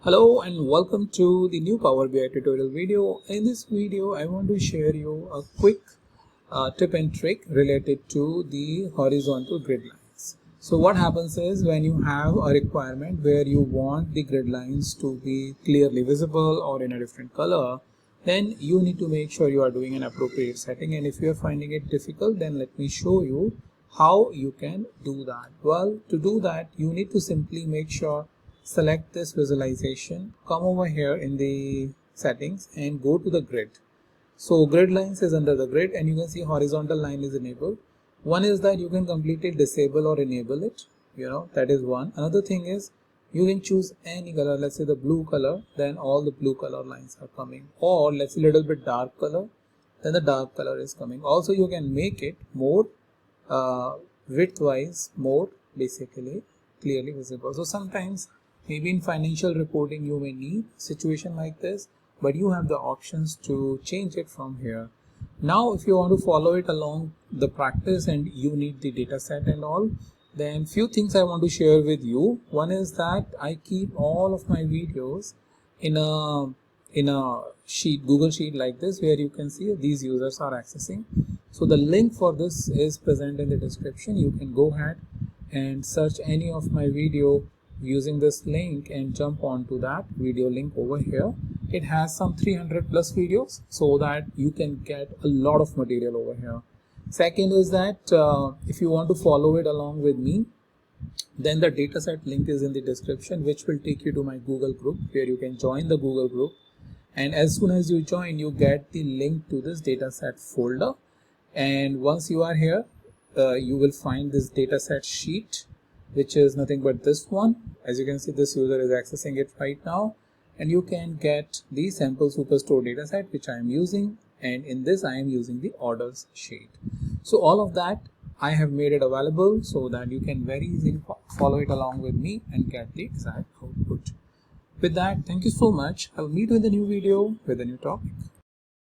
Hello and welcome to the new Power BI tutorial video. In this video, I want to share you a quick tip and trick related to the horizontal grid lines. So what happens is when you have a requirement where you want the grid lines to be clearly visible or in a different color, then you need to make sure you are doing an appropriate setting. And if you are finding it difficult, then let me show you how you can do that. Well, to do that, you need to simply make sure select this visualization, come over here in the settings and go to the grid. So grid lines is under the grid and you can see horizontal line is enabled. One is that you can completely disable or enable it, that is one. Another thing is you can choose any color, let's say the blue color, then all the blue color lines are coming, or let's say a little bit dark color, then the dark color is coming. Also you can make it more width wise, more basically clearly visible. So sometimes maybe in financial reporting you may need a situation like this, but you have the options to change it from here. Now if you want to follow it along the practice and you need the data set and all, then few things I want to share with you. One is that I keep all of my videos in a sheet, Google sheet like this, where you can see these users are accessing. So the link for this is present in the description. You can go ahead and search any of my video using this link and jump onto that video link over here. It has some 300 plus videos so that you can get a lot of material over here. Second is that if you want to follow it along with me, then the dataset link is in the description, which will take you to my Google group where you can join the Google group. And as soon as you join, you get the link to this dataset folder. And once you are here, you will find this dataset sheet, which is nothing but this one. As you can see, this user is accessing it right now, and you can get the sample superstore dataset which I am using, and in this I am using the orders sheet. So all of that I have made it available so that you can very easily follow it along with me and get the desired output. With that, thank you so much. I will meet you in the new video with a new topic.